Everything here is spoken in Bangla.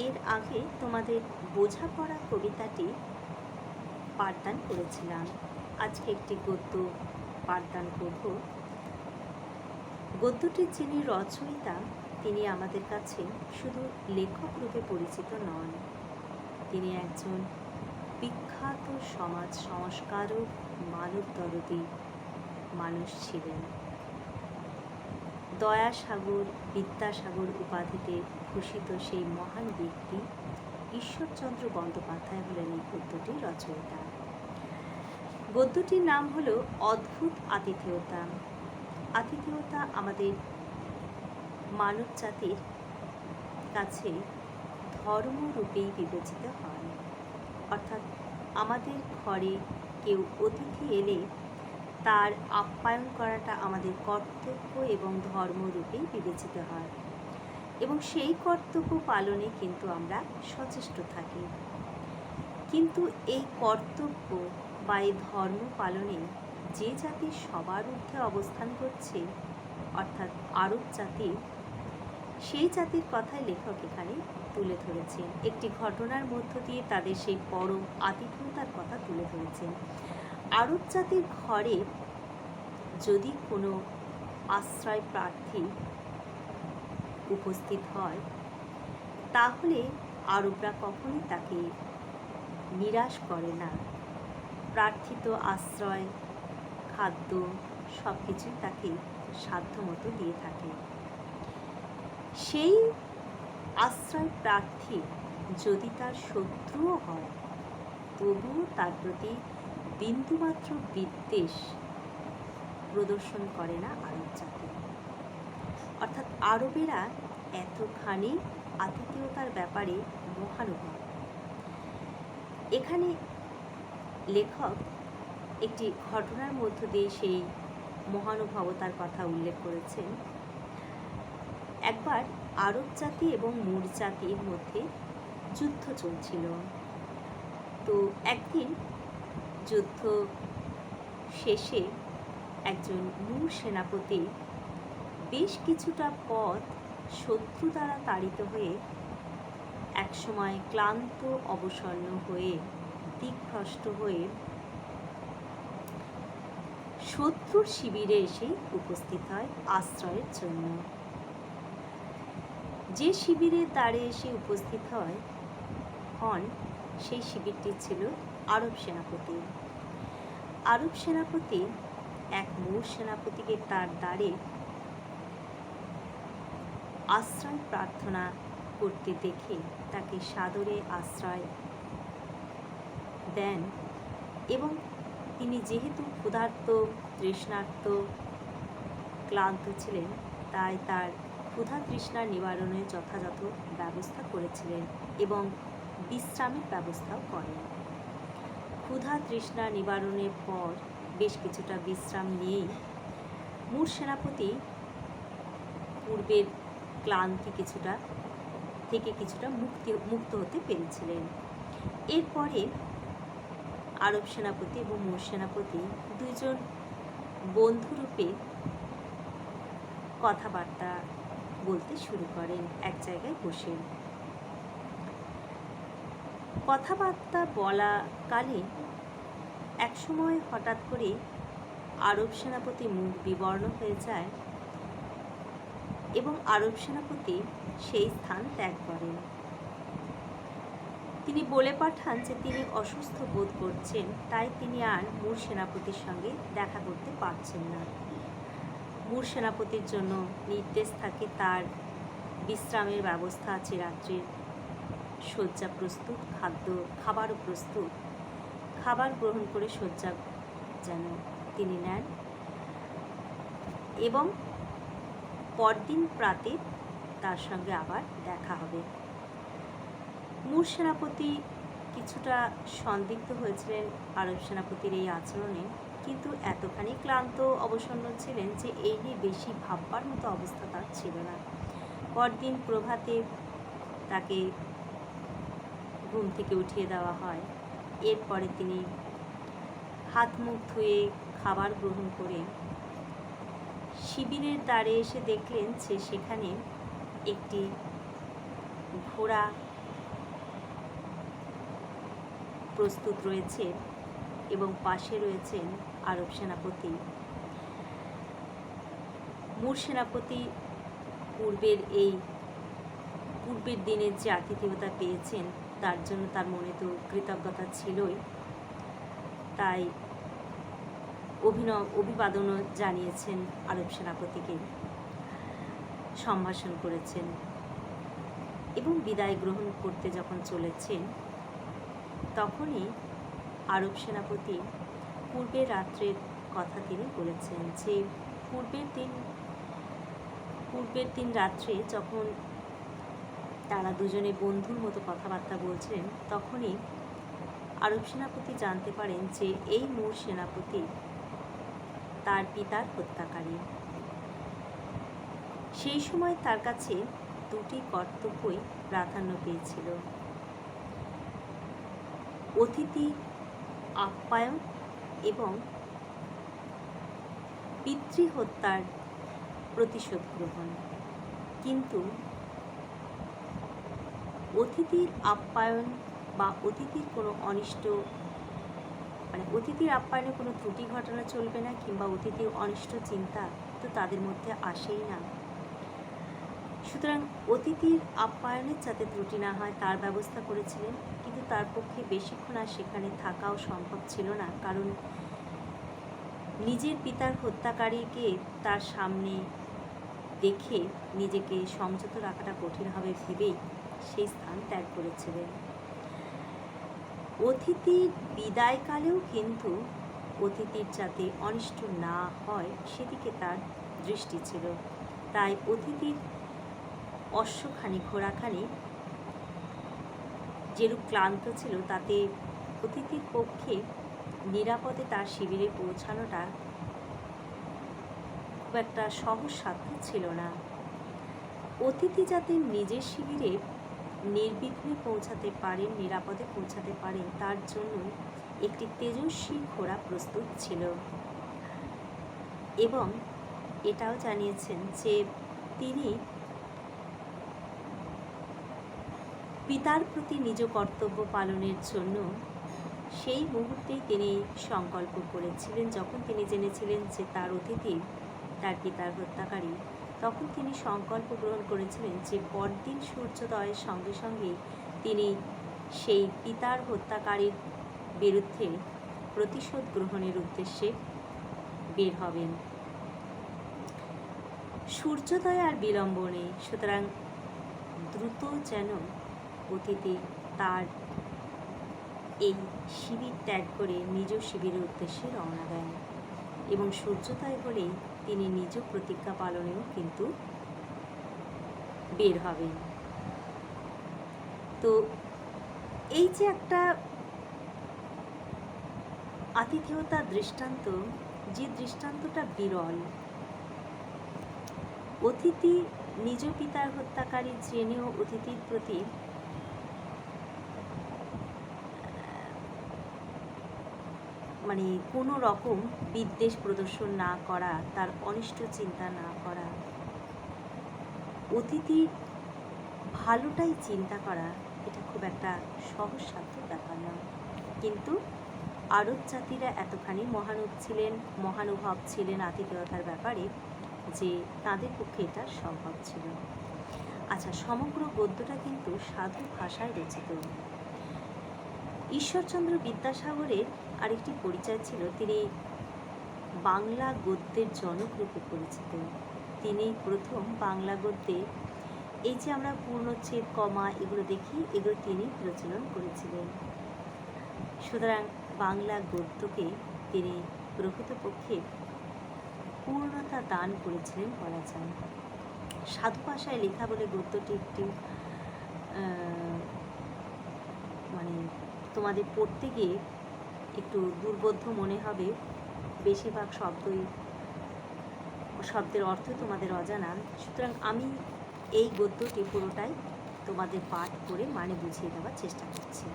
এর আগে তোমাদের বোঝাপড়া কবিতাটি পাঠদান করেছিলাম। আজকে একটি গদ্য পাঠদান করব। গদ্যটির যিনি রচয়িতা তিনি আমাদের কাছে শুধু লেখক রূপে পরিচিত নন, তিনি একজন বিখ্যাত সমাজ সংস্কারক, মানবদরদী মানুষ ছিলেন। দয়াসাগর, বিদ্যাসাগর উপাধিতে ভূষিত সেই মহান ব্যক্তি ঈশ্বরচন্দ্র বন্দ্যোপাধ্যায় হলেন এই গদ্যটির রচয়িতা। গদ্যটির নাম হল অদ্ভুত আতিথেয়তা। আতিথেয়তা আমাদের মানব জাতির কাছে ধর্মরূপেই বিবেচিত হয়, অর্থাৎ আমাদের ঘরে কেউ অতিথি এলে তার আপ্যায়ন করাটা আমাদের কর্তব্য এবং ধর্মরূপেই বিবেচিত হয়, এবং সেই কর্তব্য পালনে কিন্তু আমরা সচেষ্ট থাকি। কিন্তু এই কর্তব্য বা এই ধর্ম পালনে যে জাতি সবার ঊর্ধ্বে অবস্থান করছে, অর্থাৎ আরব জাতি, সেই জাতির কথাই লেখক এখানে তুলে ধরেছেন। একটি ঘটনার মধ্য দিয়ে তাদের সেই পরম আতিথেয়তার কথা তুলে ধরেছেন। আরব জাতির ঘরে যদি কোনো আশ্রয় প্রার্থী উপস্থিত হয়, তাহলে আরবরা কখনোই তাকে নিরাশ করে না। প্রার্থিত আশ্রয়, খাদ্য সব কিছুই তাকে সাধ্যমতো দিয়ে থাকে। সেই আশ্রয় প্রার্থী যদি তার শত্রুও হয়, তবুও তার প্রতি বিন্দুমাত্র বিদ্বেষ প্রদর্শন করে না আরব জাতি। অর্থাৎ আরবেরা এতখানি আতিথেয়তার ব্যাপারে মহানুভব। এখানে লেখক একটি ঘটনার মধ্য দিয়ে সেই মহানুভবতার কথা উল্লেখ করেছেন। একবার আরব জাতি এবং মুর জাতির মধ্যে যুদ্ধ চলছিল। তো একদিন যুদ্ধ শেষে একজন মুর সেনাপতি বেশ কিছুটা পথ শত্রু দ্বারা তাড়িত হয়ে একসময় ক্লান্ত অবসন্ন হয়ে দিকভ্রষ্ট হয়ে শত্রুর শিবিরে এসে উপস্থিত হয় আশ্রয়ের জন্য। যে শিবিরের দ্বারে এসে উপস্থিত হন সেই শিবিরটি ছিল আরব সেনাপতি। আরব সেনাপতি এক মুর সেনাপতিকে তার দ্বারে আশ্রয় প্রার্থনা করতে দেখে তাকে সাদরে আশ্রয় দেন, এবং তিনি যেহেতু ক্ষুধার্ত, তৃষ্ণার্ত, ক্লান্ত ছিলেন, তাই তার ক্ষুধা তৃষ্ণা নিবারণের যথাযথ ব্যবস্থা করেছিলেন এবং বিশ্রামের ব্যবস্থাও করেন। ক্ষুধা তৃষ্ণা নিবারণের পর বেশ কিছুটা বিশ্রাম নিয়েই মুর সেনাপতি পূর্বের ক্লান্তি কিছুটা মুক্ত হতে পেরেছিলেন। এরপরে আরব সেনাপতি এবং মুর সেনাপতি দুইজন বন্ধুরূপে কথাবার্তা বলতে শুরু করেন এক জায়গায় বসে। কথাবার্তা বলাকালে একসময় হঠাৎ করে আরব সেনাপতি মুখ বিবর্ণ হয়ে যায় এবং আরব সেনাপতি সেই স্থান ত্যাগ করেন। তিনি বলে পাঠান যে তিনি অসুস্থ বোধ করছেন, তাই তিনি আর মুর সেনাপতির সঙ্গে দেখা করতে পারছেন না। মুর সেনাপতির জন্য নির্দেশ থাকে, তার বিশ্রামের ব্যবস্থা আছে, রাত্রির শয্যা প্রস্তুত, খাবারও প্রস্তুত, খাবার গ্রহণ করে শয্যা যেন তিনি নেন, এবং পরদিন প্রাতে তার সঙ্গে আবার দেখা হবে। মুর সেনাপতি কিছুটা সন্দিগ্ধ হয়েছিলেন আরব সেনাপতির এই আচরণে, কিন্তু এতখানি ক্লান্ত অবসন্ন ছিলেন যে এই নিয়ে বেশি ভাববার মতো অবস্থা তার ছিল না। পরদিন প্রভাতে তাকে ঘুম থেকে উঠিয়ে দেওয়া হয়। এরপরে তিনি হাত মুখ ধুয়ে খাবার গ্রহণ করে শিবিরের দ্বারে এসে দেখলেন যে সেখানে একটি ঘোড়া প্রস্তুত রয়েছে এবং পাশে রয়েছেন আরব সেনাপতি। মূর সেনাপতি পূর্বের দিনের যে আতিথেয়তা পেয়েছেন তার জন্য তার মনে তো কৃতজ্ঞতা ছিলই, তাই অভিবাদনও জানিয়েছেন আরব সেনাপতিকে, সম্ভাষণ করেছেন এবং বিদায় গ্রহণ করতে যখন চলেছেন তখনই আরব সেনাপতি পূর্বের রাত্রের কথা তিনি বলেছেন যে পূর্বের দিন রাত্রে যখন তারা দুজনে বন্ধুর মতো কথাবার্তা বলছেন তখনই আরব সেনাপতি জানতে পারেন যে এই মূর সেনাপতি তার পিতার হত্যাকারী। সেই সময় তার কাছে দুটি কর্তব্যই প্রাধান্য পেয়েছিল, অতিথি আপ্যায়ন এবং পিতৃহত্যার প্রতিশোধ গ্রহণ। কিন্তু অতিথির আপ্যায়ন বা অতিথির কোনো অতিথির আপ্যায়নে কোনো ত্রুটি ঘটানো চলবে না, কিংবা অতিথির অনিষ্ট চিন্তা তো তাদের মধ্যে আসেই না। সুতরাং অতিথির আপ্যায়নের যাতে ত্রুটি না হয় তার ব্যবস্থা করেছিলেন, কিন্তু তার পক্ষে বেশিক্ষণ আর সেখানে থাকাও সম্ভব ছিল না, কারণ নিজের পিতার হত্যাকারীকে তার সামনে দেখে নিজেকে সংযত রাখাটা কঠিন হবে ভেবেই সেই স্থান ত্যাগ করেছিলেন। অতিথির বিদায়কালেও কিন্তু অতিথির যাতে অনিষ্ট না হয় সেদিকে তার দৃষ্টি ছিল, তাই অতিথির অশ্বখানি ঘোড়াখানি যেরূপ ক্লান্ত ছিল তাতে অতিথির পক্ষে নিরাপদে তার শিবিরে পৌঁছানোটা খুব একটা সহজসাধ্য ছিল না। অতিথি যাতে নিজের শিবিরে নির্বিঘ্নে পৌঁছাতে পারেন, নিরাপদে পৌঁছাতে পারেন, তার জন্য একটি তেজস্বী ঘোড়া প্রস্তুত ছিল এবং এটাও জানিয়েছেন যে তিনি পিতার প্রতি নিজ কর্তব্য পালনের জন্য সেই মুহূর্তেই তিনি সংকল্প করেছিলেন। যখন তিনি জেনেছিলেন যে তার অতিথি তার পিতার হত্যাকারী, তখন তিনি সংকল্প গ্রহণ করেছিলেন যে পরদিন সূর্যোদয়ের সঙ্গে সঙ্গেই তিনি সেই পিতার হত্যাকারীর বিরুদ্ধে প্রতিশোধ গ্রহণের উদ্দেশ্যে বের হবেন। সূর্যোদয় আর বিলম্ব নেই, সুতরাং দ্রুত যেন অতিথি তার এই শিবির ত্যাগ করে নিজ শিবিরের উদ্দেশ্যে রওনা দেন এবং সূর্যোদয় হলেই তিনি নিজ প্রতিজ্ঞা পালনেও কিন্তু বের হবেন। তো এই যে একটা আতিথেয়তার দৃষ্টান্ত, যে দৃষ্টান্তটা বিরল, অতিথি নিজ পিতার হত্যাকারী জেনেও অতিথির প্রতি কোনো রকম বিদ্বেষ প্রদর্শন না করা, তার অনিষ্ট চিন্তা না করা, অতিথির ভালোটাই চিন্তা করা, এটা খুব একটা সহজসাধ্য ব্যাপার নয়। কিন্তু আরব জাতিরা এতখানি মহানুভব ছিলেন আতিথেয়তার ব্যাপারে যে তাদের পক্ষে এটা সম্ভব ছিল। আচ্ছা, সমগ্র গদ্যটা কিন্তু সাধু ভাষায় রচিত। ঈশ্বরচন্দ্র বিদ্যাসাগরের আরেকটি পরিচয় ছিল, তিনি বাংলা গদ্যের জনক রূপে পরিচিত। তিনি প্রথম বাংলা গদ্যে এই যে আমরা পূর্ণচ্ছেদ, কমা এগুলো দেখি, এগুলো তিনি প্রচলন করেছিলেন। সুতরাং বাংলা গদ্যকে তিনি প্রকৃতপক্ষে পূর্ণতা দান করেছিলেন বলা যায়। সাধু ভাষায় লেখা বলে গদ্যটি একটি তোমাদের পড়তে গিয়ে একটু দুর্বোধ্য মনে হবে, বেশিরভাগ শব্দের অর্থ তোমাদের অজানা। সুতরাং আমি এই গদ্যটি পুরোটাই তোমাদের পাঠ করে বুঝিয়ে দেওয়ার চেষ্টা করছি।